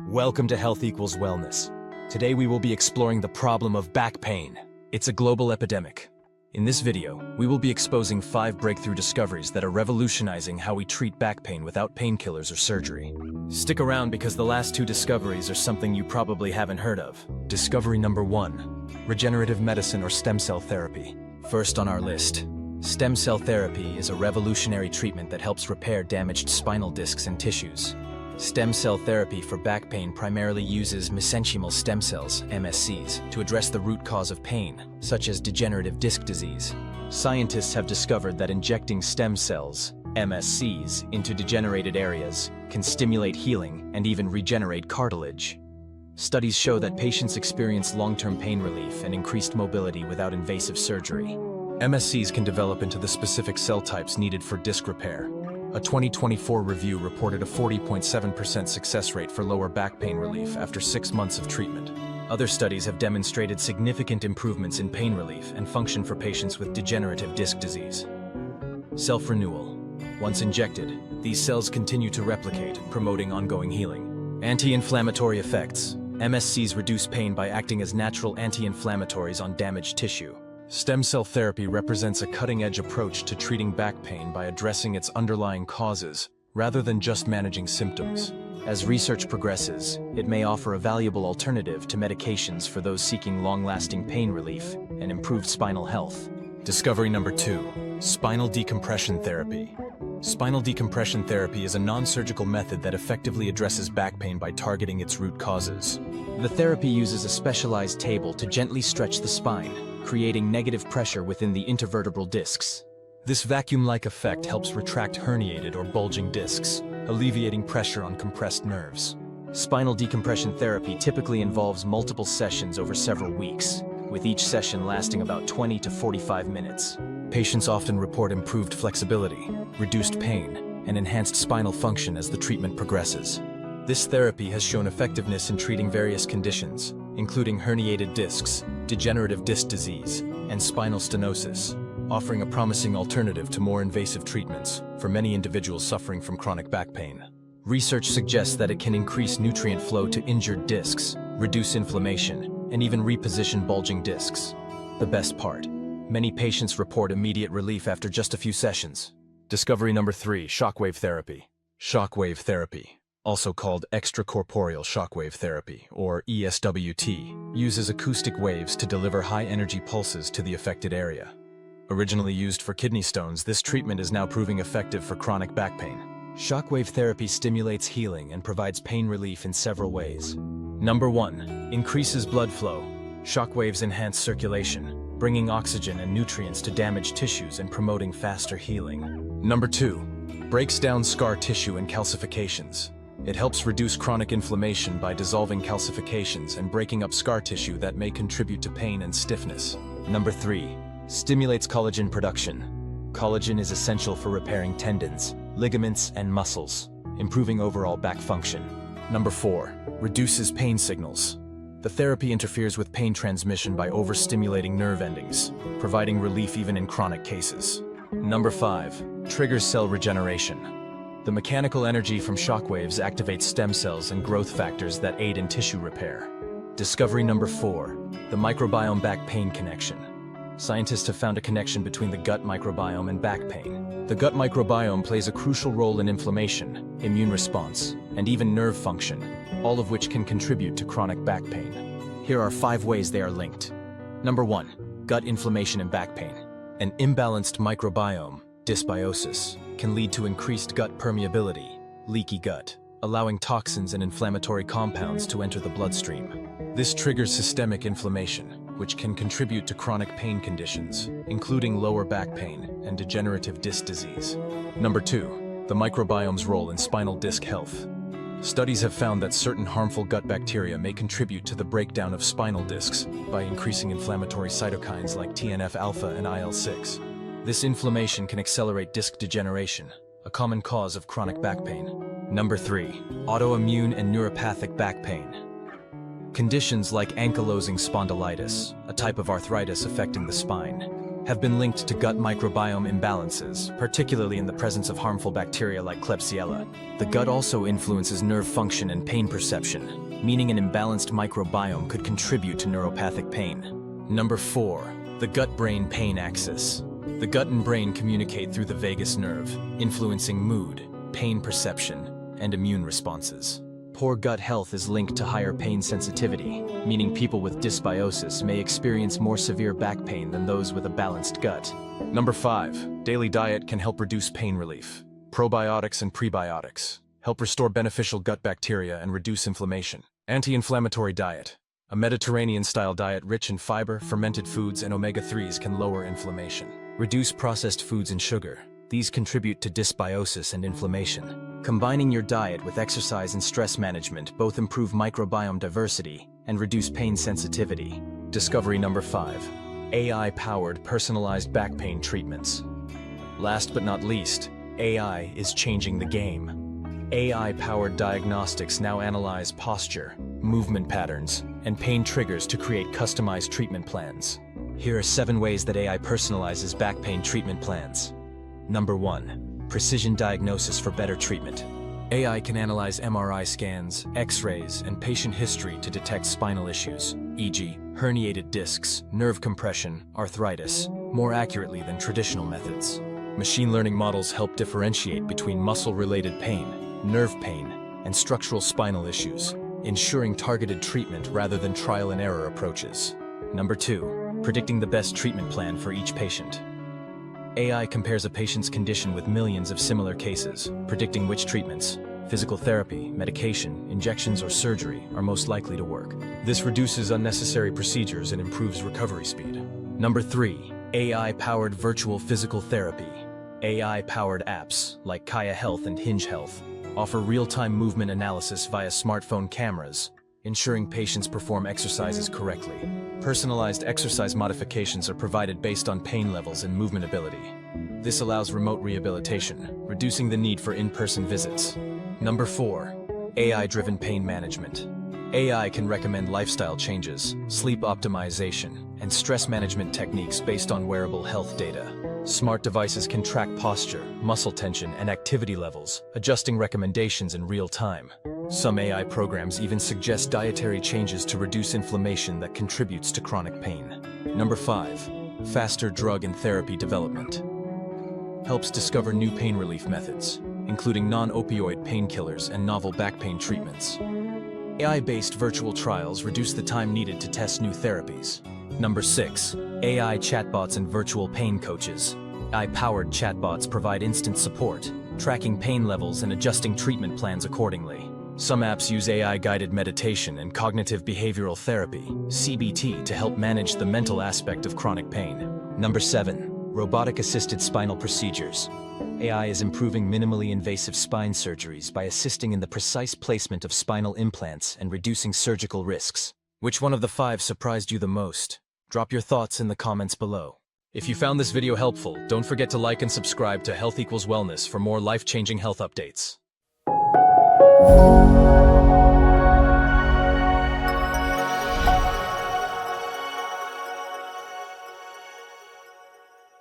Welcome to Health Equals Wellness. Today we will be exploring the problem of back pain. It's a global epidemic. In this video, we will be exposing 5 breakthrough discoveries that are revolutionizing how we treat back pain without painkillers or surgery. Stick around because the last 2 discoveries are something you probably haven't heard of. Discovery number 1, regenerative medicine or stem cell therapy. First on our list, stem cell therapy is a revolutionary treatment that helps repair damaged spinal discs and tissues. Stem cell therapy for back pain primarily uses mesenchymal stem cells, MSCs, to address the root cause of pain, such as degenerative disc disease. Scientists have discovered that injecting stem cells, MSCs, into degenerated areas can stimulate healing and even regenerate cartilage. Studies show that patients experience long-term pain relief and increased mobility without invasive surgery. MSCs can develop into the specific cell types needed for disc repair. A 2024 review reported a 40.7% success rate for lower back pain relief after 6 months of treatment. Other studies have demonstrated significant improvements in pain relief and function for patients with degenerative disc disease. Self-renewal. Once injected, these cells continue to replicate, promoting ongoing healing. Anti-inflammatory effects. MSCs reduce pain by acting as natural anti-inflammatories on damaged tissue. Stem cell therapy represents a cutting-edge approach to treating back pain by addressing its underlying causes, rather than just managing symptoms. As research progresses, it may offer a valuable alternative to medications for those seeking long-lasting pain relief and improved spinal health. Discovery number 2, spinal decompression therapy. Spinal decompression therapy is a non-surgical method that effectively addresses back pain by targeting its root causes. The therapy uses a specialized table to gently stretch the spine, creating negative pressure within the intervertebral discs. This vacuum-like effect helps retract herniated or bulging discs, alleviating pressure on compressed nerves. Spinal decompression therapy typically involves multiple sessions over several weeks, with each session lasting about 20 to 45 minutes. Patients often report improved flexibility, reduced pain, and enhanced spinal function as the treatment progresses. This therapy has shown effectiveness in treating various conditions, including herniated discs, degenerative disc disease, and spinal stenosis, offering a promising alternative to more invasive treatments for many individuals suffering from chronic back pain. Research suggests that it can increase nutrient flow to injured discs, reduce inflammation, and even reposition bulging discs. The best part, many patients report immediate relief after just a few sessions. Discovery number 3, shockwave therapy. Shockwave therapy, also called extracorporeal shockwave therapy, or ESWT, uses acoustic waves to deliver high-energy pulses to the affected area. Originally used for kidney stones, this treatment is now proving effective for chronic back pain. Shockwave therapy stimulates healing and provides pain relief in several ways. Number 1, increases blood flow. Shockwaves enhance circulation, bringing oxygen and nutrients to damaged tissues and promoting faster healing. Number 2, breaks down scar tissue and calcifications. It helps reduce chronic inflammation by dissolving calcifications and breaking up scar tissue that may contribute to pain and stiffness. Number 3, stimulates collagen production. Collagen is essential for repairing tendons, ligaments, and muscles, improving overall back function. Number 4, reduces pain signals. The therapy interferes with pain transmission by overstimulating nerve endings, providing relief even in chronic cases. Number 5, triggers cell regeneration. The mechanical energy from shockwaves activates stem cells and growth factors that aid in tissue repair. Discovery number 4, the microbiome back pain connection. Scientists have found a connection between the gut microbiome and back pain. The gut microbiome plays a crucial role in inflammation, immune response, and even nerve function, all of which can contribute to chronic back pain. Here are 5 ways they are linked. Number 1, gut inflammation and back pain. An imbalanced microbiome, dysbiosis, can lead to increased gut permeability, leaky gut, allowing toxins and inflammatory compounds to enter the bloodstream. This triggers systemic inflammation, which can contribute to chronic pain conditions, including lower back pain and degenerative disc disease. Number 2, the microbiome's role in spinal disc health. Studies have found that certain harmful gut bacteria may contribute to the breakdown of spinal discs by increasing inflammatory cytokines like TNF-alpha and IL-6. This inflammation can accelerate disc degeneration, a common cause of chronic back pain. Number 3, autoimmune and neuropathic back pain. Conditions like ankylosing spondylitis, a type of arthritis affecting the spine, have been linked to gut microbiome imbalances, particularly in the presence of harmful bacteria like Klebsiella. The gut also influences nerve function and pain perception, meaning an imbalanced microbiome could contribute to neuropathic pain. Number 4. The gut-brain pain axis. The gut and brain communicate through the vagus nerve, influencing mood, pain perception, and immune responses. Poor gut health is linked to higher pain sensitivity, meaning people with dysbiosis may experience more severe back pain than those with a balanced gut. Number 5. Daily diet can help reduce pain relief. Probiotics and prebiotics help restore beneficial gut bacteria and reduce inflammation. Anti-inflammatory diet. A Mediterranean-style diet rich in fiber, fermented foods, and omega-3s can lower inflammation. Reduce processed foods and sugar. These contribute to dysbiosis and inflammation. Combining your diet with exercise and stress management both improve microbiome diversity and reduce pain sensitivity. Discovery number 5. AI-powered personalized back pain treatments. Last but not least, AI is changing the game. AI-powered diagnostics now analyze posture, movement patterns, and pain triggers to create customized treatment plans. Here are 7 ways that AI personalizes back pain treatment plans. Number 1. Precision diagnosis for better treatment. AI can analyze MRI scans, X-rays, and patient history to detect spinal issues, e.g., herniated discs, nerve compression, arthritis, more accurately than traditional methods. Machine learning models help differentiate between muscle-related pain, nerve pain, and structural spinal issues, ensuring targeted treatment rather than trial-and-error approaches. Number 2. Predicting the best treatment plan for each patient. AI compares a patient's condition with millions of similar cases, predicting which treatments, physical therapy, medication, injections, or surgery, are most likely to work. This reduces unnecessary procedures and improves recovery speed. Number 3. AI-powered virtual physical therapy. AI-powered apps, like Kaya Health and Hinge Health, offer real-time movement analysis via smartphone cameras, ensuring patients perform exercises correctly. Personalized exercise modifications are provided based on pain levels and movement ability. This allows remote rehabilitation, reducing the need for in-person visits. Number 4. AI-driven pain management. AI can recommend lifestyle changes, sleep optimization, and stress management techniques based on wearable health data. Smart devices can track posture, muscle tension, and activity levels, adjusting recommendations in real time. Some AI programs even suggest dietary changes to reduce inflammation that contributes to chronic pain. Number 5. Faster drug and therapy development. Helps discover new pain relief methods, including non-opioid painkillers and novel back pain treatments. AI-based virtual trials reduce the time needed to test new therapies. Number 6. AI chatbots and virtual pain coaches. AI-powered chatbots provide instant support, tracking pain levels and adjusting treatment plans accordingly. Some apps use AI-guided meditation and cognitive behavioral therapy, CBT, to help manage the mental aspect of chronic pain. Number 7. Robotic-assisted spinal procedures. AI is improving minimally invasive spine surgeries by assisting in the precise placement of spinal implants and reducing surgical risks. Which one of the 5 surprised you the most? Drop your thoughts in the comments below. If you found this video helpful, don't forget to like and subscribe to Health Equals Wellness for more life-changing health updates.